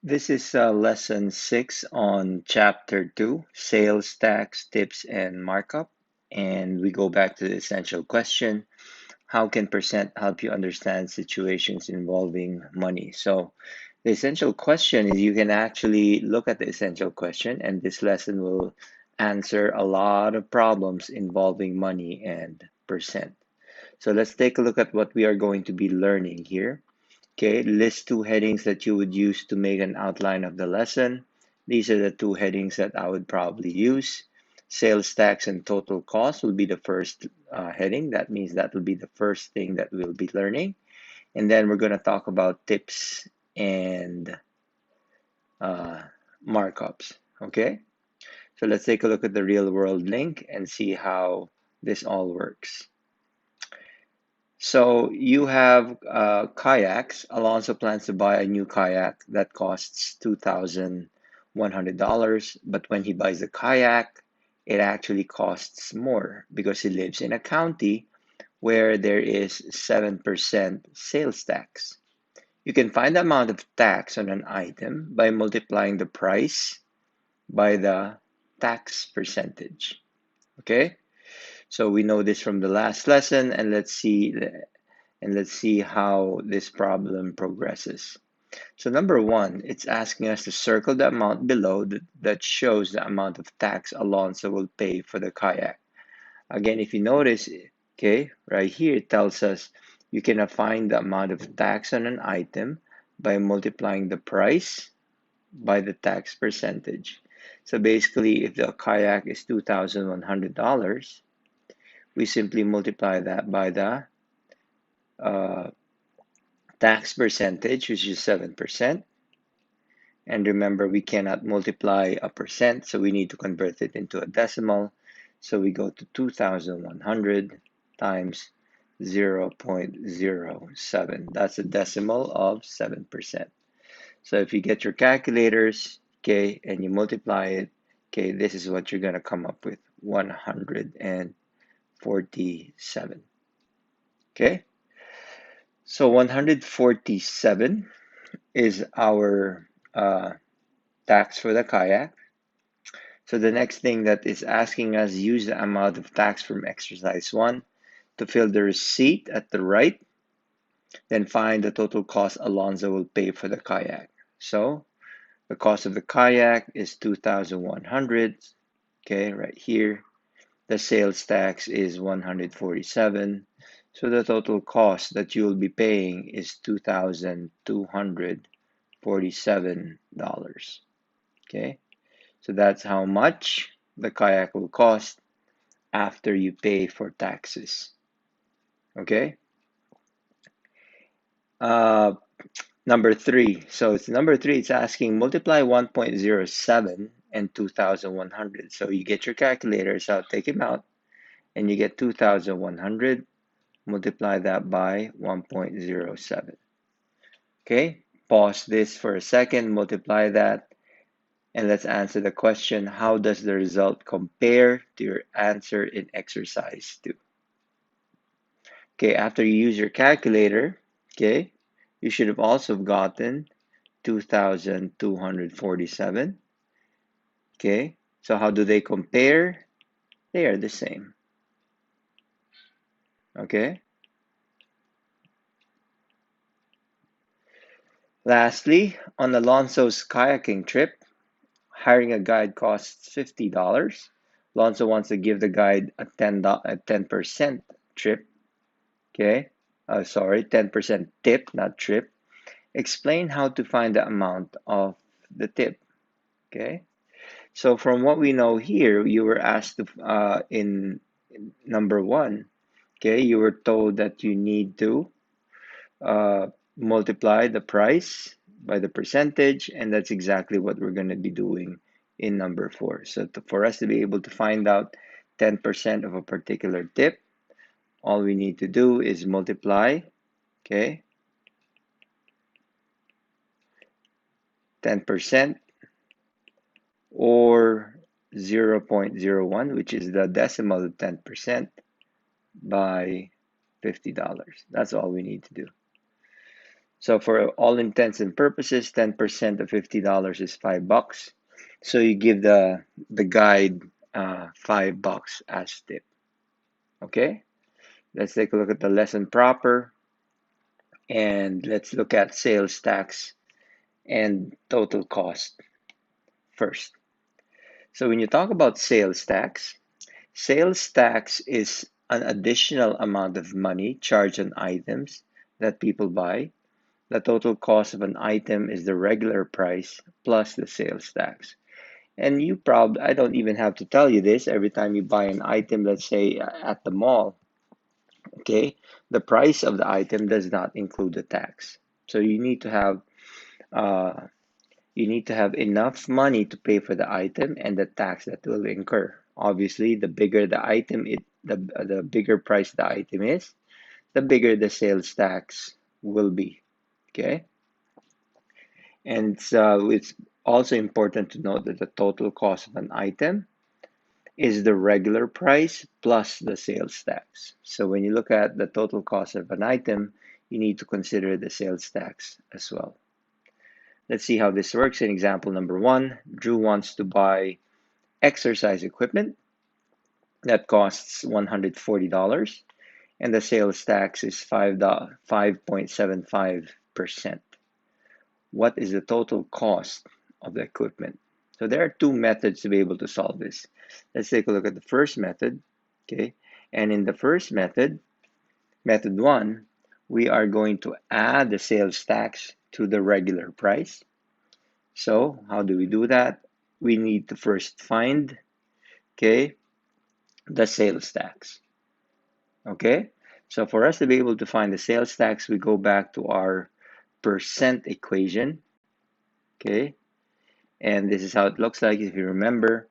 This is lesson 6 on chapter 2, sales tax, tips, and markup. And we go back to the essential question, how can percent help you understand situations involving money? So the essential question is you can actually look at the essential question, and this lesson will answer a lot of problems involving money and percent. So let's take a look at what we are going to be learning here. Okay, list two headings that you would use to make an outline of the lesson. These are the two headings that I would probably use. Sales tax and total cost will be the first heading. That means that will be the first thing that we'll be learning. And then we're going to talk about tips and uh, markups. Okay, so let's take a look at the real world link and see how this all works. So you have kayaks. Alonso plans to buy a new kayak that costs $2,100, but when he buys the kayak, it actually costs more because he lives in a county where there is 7% sales tax. You can find the amount of tax on an item by multiplying the price by the tax percentage. Okay? So we know this from the last lesson, and let's see how this problem progresses. So number one, it's asking us to circle the amount below that shows the amount of tax Alonso will pay for the kayak. Again, if you notice, okay, right here it tells us you can find the amount of tax on an item by multiplying the price by the tax percentage. So basically, if the kayak is $2,100, we simply multiply that by the uh, tax percentage, which is 7%. And remember, we cannot multiply a percent, so we need to convert it into a decimal. So we go to 2,100 times 0.07. That's a decimal of 7%. So if you get your calculators, okay, and you multiply it, okay, this is what you're going to come up with, 147. Okay, so 147 is our tax for the kayak. So the next thing that is asking us, use the amount of tax from exercise 1 to fill the receipt at the right, then find the total cost Alonso will pay for the kayak. So the cost of the kayak is 2,100, okay, right here. The sales tax is 147. So the total cost that you will be paying is $2,247. Okay, so that's how much the kayak will cost after you pay for taxes. Okay. Uh, number three. So it's number three. It's asking multiply 1.07 and 2,100. So you get your calculators out, take them out, and you get 2,100. Multiply that by 1.07. Okay. Pause this for a second. Multiply that. And let's answer the question, how does the result compare to your answer in exercise 2? Okay, after you use your calculator, okay, you should have also gotten 2,247. Okay, so how do they compare? They are the same. Okay. Lastly, on Alonso's kayaking trip, hiring a guide costs $50. Alonso wants to give the guide a 10% trip. Okay. Sorry, 10% tip, not trip. Explain how to find the amount of the tip. Okay. So from what we know here, you were asked to, in number one, okay, you were told that you need to uh, multiply the price by the percentage, and that's exactly what we're going to be doing in number four. So for us to be able to find out 10% of a particular tip, all we need to do is multiply, okay, 10% or 0.01, which is the decimal of 10%, by $50. That's all we need to do. So for all intents and purposes, 10% of $50 is $5. So you give the guide $5 as tip. Okay, let's take a look at the lesson proper, and let's look at sales tax and total cost first. So when you talk about sales tax is an additional amount of money charged on items that people buy. The total cost of an item is the regular price plus the sales tax. And I don't even have to tell you this every time you buy an item, let's say at the mall, okay? The price of the item does not include the tax. So uh, you need to have enough money to pay for the item and the tax that will incur. Obviously, the bigger the item, the bigger price the item is, the bigger the sales tax will be. Okay, and so it's also important to note that the total cost of an item is the regular price plus the sales tax. So when you look at the total cost of an item, you need to consider the sales tax as well. Let's see how this works. In example number one, Drew wants to buy exercise equipment that costs $140 and the sales tax is 5.75%. What is the total cost of the equipment? So there are two methods to be able to solve this. Let's take a look at the first method, okay? And in the first method, method one, we are going to add the sales tax to the regular price. So how do we do that? We need to first find, okay, the sales tax. Okay, so for us to be able to find the sales tax, we go back to our percent equation. Okay, and this is how it looks like. If you remember,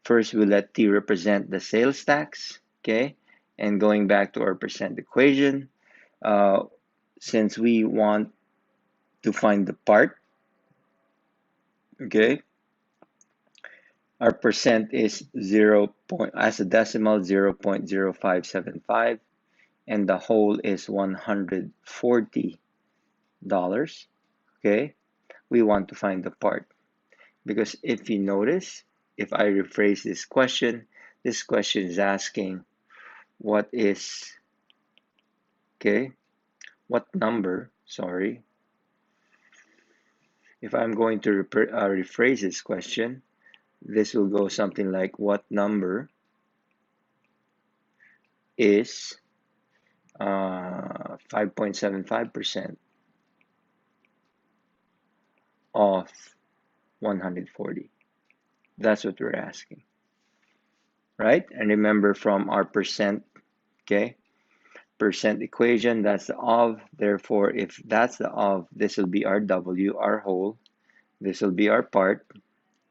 first we let T represent the sales tax. Okay, and going back to our percent equation, uh, since we want to find the part, okay, our percent is 0. As a decimal 0.0575, and the whole is $140. Okay, we want to find the part, because if you notice, if I rephrase this question is asking what is, okay, what number, sorry, if I'm going to rephrase this question, this will go something like, what number is 5.75% of 140? That's what we're asking, right? And remember from our percent, okay, percent equation, that's the of. Therefore, if that's the of, this will be our W, our whole. This will be our part,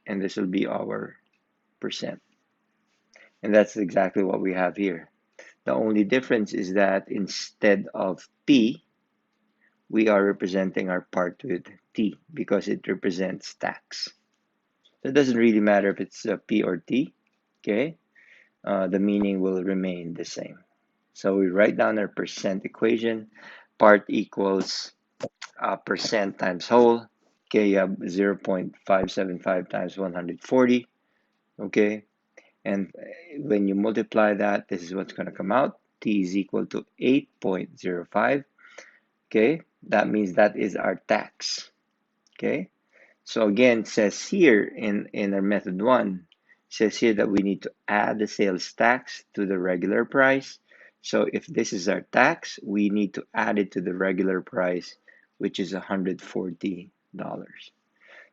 and this will be our percent. And that's exactly what we have here. The only difference is that instead of P, we are representing our part with T because it represents tax. So it doesn't really matter if it's P or T, okay? The meaning will remain the same. So we write down our percent equation. Part equals percent times whole. Okay, you have 0.575 times 140. Okay, and when you multiply that, this is what's going to come out. T is equal to 8.05. Okay, that means that is our tax. Okay, so again, it says here in our method one, it says here that we need to add the sales tax to the regular price. So if this is our tax, we need to add it to the regular price, which is $140. So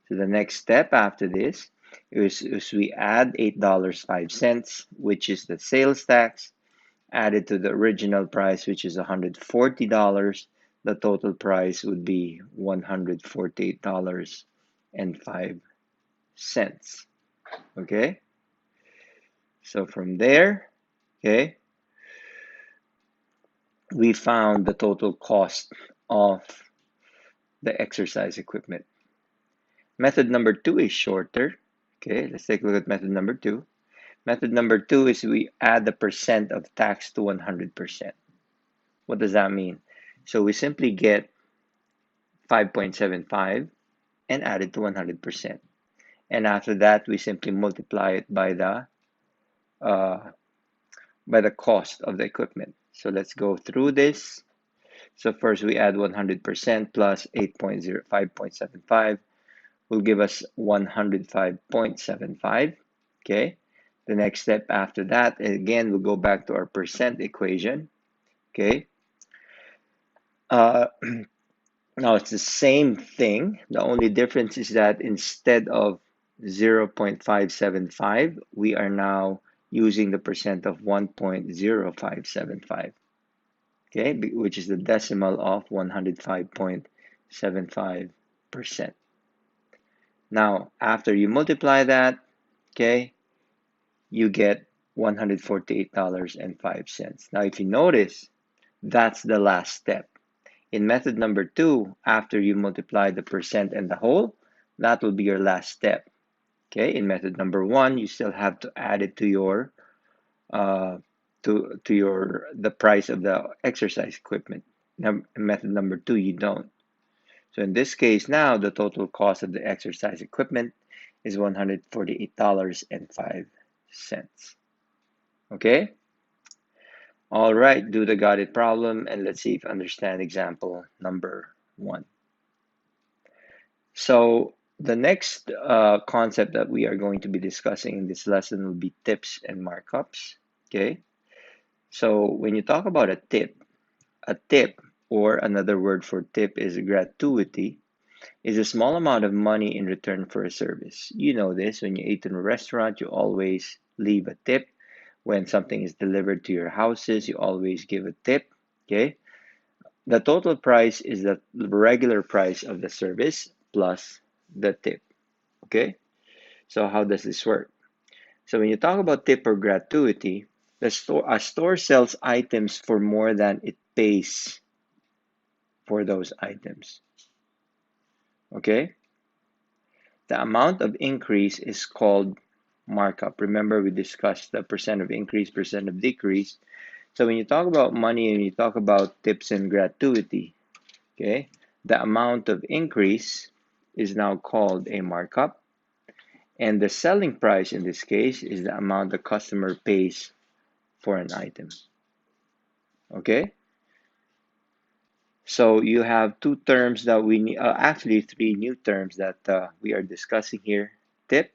the next step after this is we add $8.05, which is the sales tax, added to the original price, which is $140. The total price would be $148.05. Okay, so from there, okay, we found the total cost of the exercise equipment. Method number two is shorter. Okay, let's take a look at method number two. Method number two is we add the percent of tax to 100%. What does that mean? So we simply get 5.75 and add it to 100%. And after that, we simply multiply it uh, by the cost of the equipment. So let's go through this. So first we add 100% plus 8.05.75 will give us 105.75. Okay. The next step after that, again, we'll go back to our percent equation. Okay. Uh, Now it's the same thing. The only difference is that instead of 0.575, we are now using the percent of 1.0575, okay, which is the decimal of 105.75%. Now, after you multiply that, okay, you get $148.05. Now, if you notice, that's the last step. In method number 2, after you multiply the percent and the whole, that will be your last step. Okay, in method number 1, you still have to add it to your the price of the exercise equipment. Now, in method number 2, you don't. So in this case now, the total cost of the exercise equipment is $148.05. Okay? All right, do the got it problem, and let's see if you understand example number 1. So the next concept that we are going to be discussing in this lesson will be tips and markups. Okay, so when you talk about a tip, or another word for tip is gratuity, is a small amount of money in return for a service. You know this, when you eat in a restaurant, you always leave a tip. When something is delivered to your houses, you always give a tip. Okay, the total price is the regular price of the service plus the tip. Okay, so how does this work? So when you talk about tip or gratuity, a store sells items for more than it pays for those items. Okay, the amount of increase is called markup. Remember, we discussed the percent of increase, percent of decrease. So when you talk about money and you talk about tips and gratuity, okay, the amount of increase is now called a markup. And the selling price in this case is the amount the customer pays for an item. Okay? So you have two terms that we need, actually three new terms that we are discussing here: tip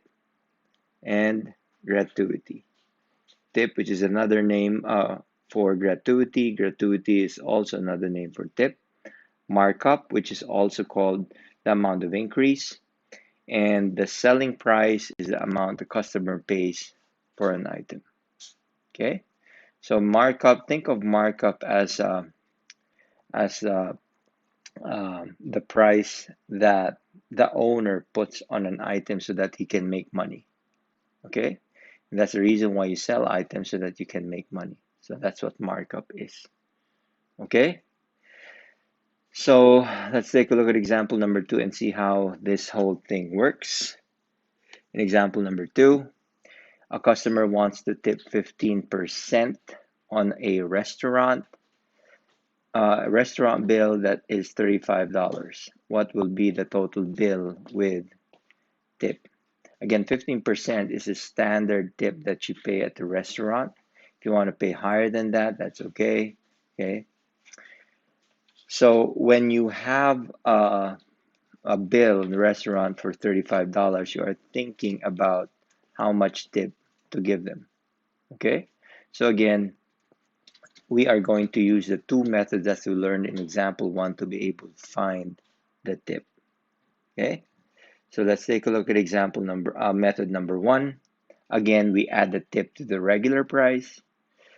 and gratuity. Tip, which is another name for gratuity. Gratuity is also another name for tip. Markup, which is also called the amount of increase. And the selling price is the amount the customer pays for an item. Okay? So markup, think of markup as as the price that the owner puts on an item so that he can make money. Okay, and that's the reason why you sell items, so that you can make money. So that's what markup is. Okay, so let's take a look at example number 2 and see how this whole thing works. In example number 2, a customer wants to tip 15% on a restaurant bill that is $35. What will be the total bill with tip? Again, 15% is a standard tip that you pay at the restaurant. If you want to pay higher than that, that's okay. Okay. So when you have a bill in the restaurant for $35, you are thinking about how much tip to give them. Okay. So again, we are going to use the two methods that we learned in example 1 to be able to find the tip. Okay, so let's take a look at method number 1. Again, we add the tip to the regular price.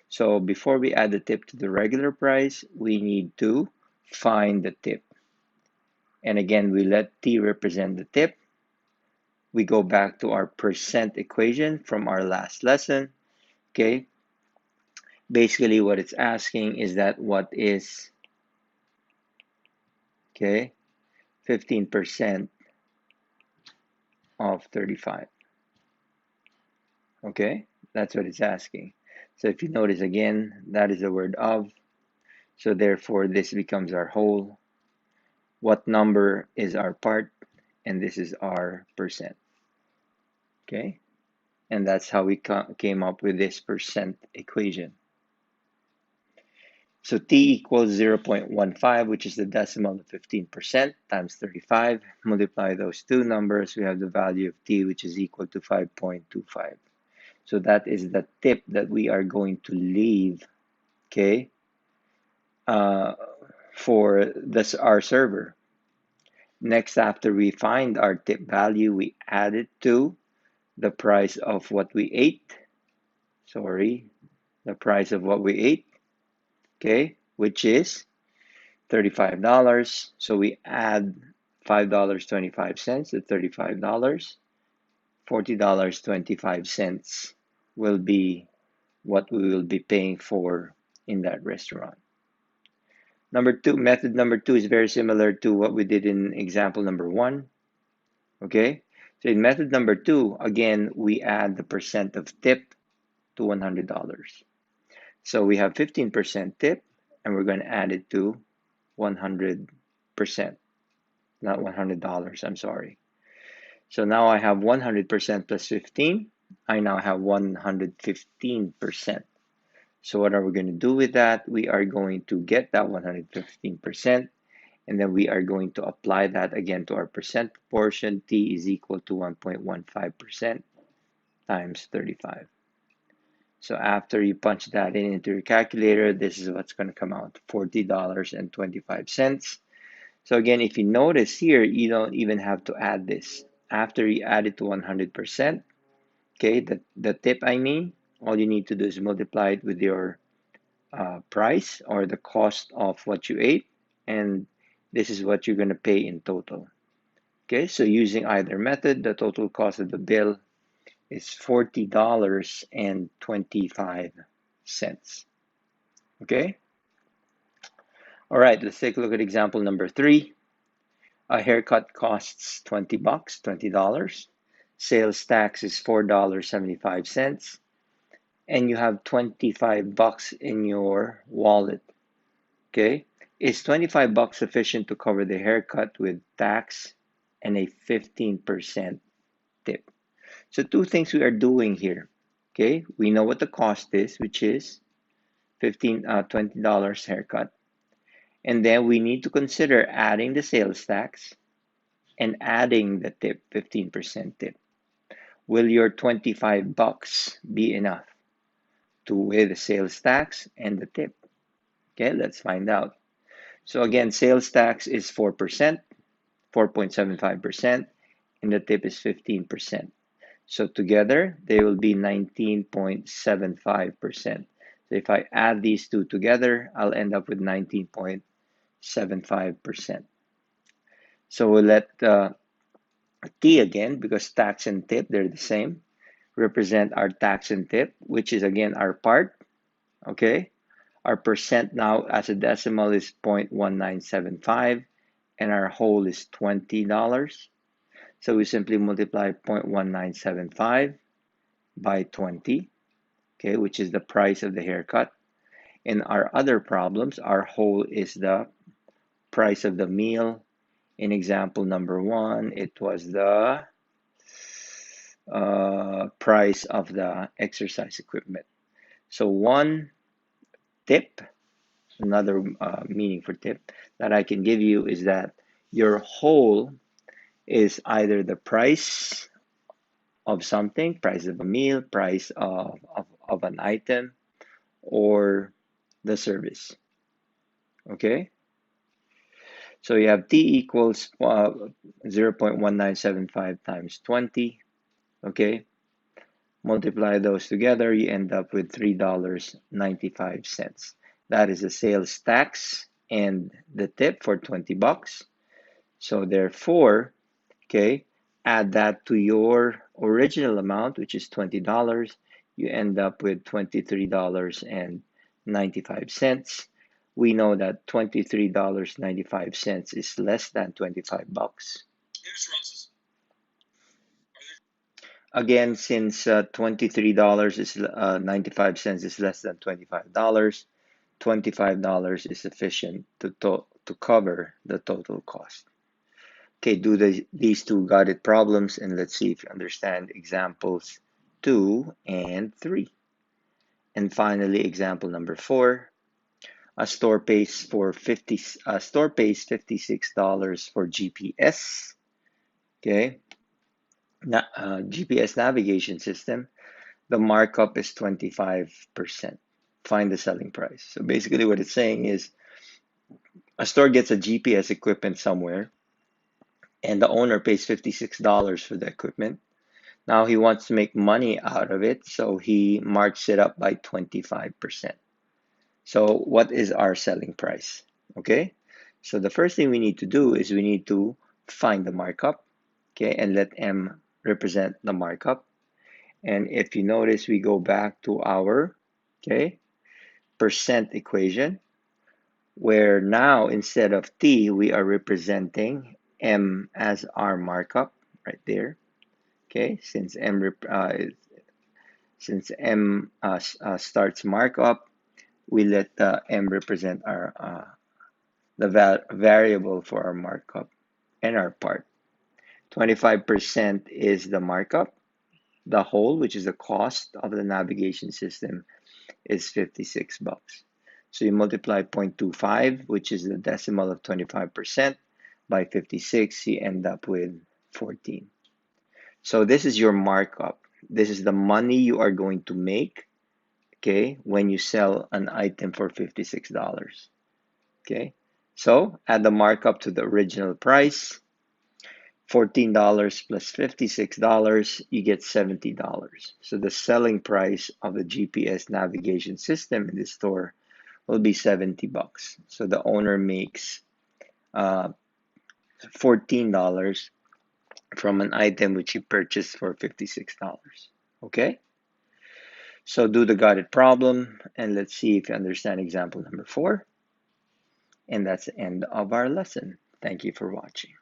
So before we add the tip to the regular price, we need to find the tip. And again, we let T represent the tip. We go back to our percent equation from our last lesson. Okay, basically what it's asking is that what is, okay, 15% of 35. Okay, that's what it's asking. So if you notice again, that is the word of. So therefore, this becomes our whole. what number is our part, and this is our percent. Okay, and that's how we came up with this percent equation. So t equals 0.15, which is the decimal of 15%, times 35. Multiply those two numbers, we have the value of t, which is equal to 5.25. So that is the tip that we are going to leave, okay, uh, for this our server. Next, after we find our tip value, we add it to the price of what we ate. Sorry, the price of what we ate, okay, which is $35. So we add $5.25 to $35. $40.25 will be what we will be paying for in that restaurant. Method number two is very similar to what we did in example number one. Okay, so in method number two, again, we add the percent of tip to $100. So we have 15% tip, and we're going to add it to 100%, not $100, I'm sorry. So now I have 100% plus 15. I now have 115%. So what are we going to do with that? We are going to get that 115%, and then we are going to apply that again to our percent portion. T is equal to 1.15% times 35. So after you punch that in into your calculator, this is what's going to come out, $40.25. So again, if you notice here, you don't even have to add this. After you add it to 100%, okay, the tip I mean, all you need to do is multiply it with your price or the cost of what you ate, and this is what you're going to pay in total. Okay, so using either method, the total cost of the bill is $40.25. Okay, all right, let's take a look at example number three. A haircut costs 20 bucks, $20. Sales tax is $4.75, and you have 25 bucks in your wallet. Okay, is 25 bucks sufficient to cover the haircut with tax and a 15% tip? So two things we are doing here. Okay, we know what the cost is, which is $20 haircut. And then we need to consider adding the sales tax and adding the tip, 15% tip. Will your 25 bucks be enough to weigh the sales tax and the tip? Okay, let's find out. So again, sales tax is 4%, 4.75%, and the tip is 15%. So together, they will be 19.75%. So if I add these two together, I'll end up with 19.75%. So we'll let T again, because tax and tip, they're the same, represent our tax and tip, which is again our part, okay? Our percent now as a decimal is 0.1975, and our whole is $20. So we simply multiply 0.1975 by 20, okay, which is the price of the haircut. In our other problems, our whole is the price of the meal. In example number one, it was the price of the exercise equipment. So one tip, another meaning for tip that I can give you is that your whole is either the price of something, price of a meal, price of an item, or the service. Okay? So you have T equals 0.1975 times 20. Okay? Multiply those together, you end up with $3.95. That is the sales tax and the tip for 20 bucks. So therefore, okay, add that to your original amount, which is $20. You end up with $23.95. We know that $23.95 is less than 25 bucks. Again, since $23 is 95 cents is less than $25, $25 is sufficient to cover the total cost. Okay, do these two got it problems, and let's see if you understand examples 2 and 3. And finally, example number 4. A store pays $56 for GPS. Okay, GPS navigation system. The markup is 25%. Find the selling price. So basically, what it's saying is a store gets a GPS equipment somewhere, and the owner pays $56 for the equipment. Now he wants to make money out of it, so he marks it up by 25%. So what is our selling price? Okay, so the first thing we need to do is we need to find the markup, okay, and let M represent the markup. And if you notice, we go back to our, okay, percent equation, where now instead of T, we are representing M as our markup right there. Okay, since M starts markup, we let M represent our the variable for our markup and our part. 25% is the markup. The whole, which is the cost of the navigation system, is 56 bucks. So you multiply 0.25, which is the decimal of 25%, by 56, you end up with 14. So this is your markup. This is the money you are going to make, okay, when you sell an item for $56. Okay, so add the markup to the original price, $14 plus $56, you get $70. So the selling price of the GPS navigation system in this store will be 70 bucks. So the owner makes $14 from an item which he purchased for $56. Okay? So do the got it problem, and let's see if you understand example number 4. And that's the end of our lesson. Thank you for watching.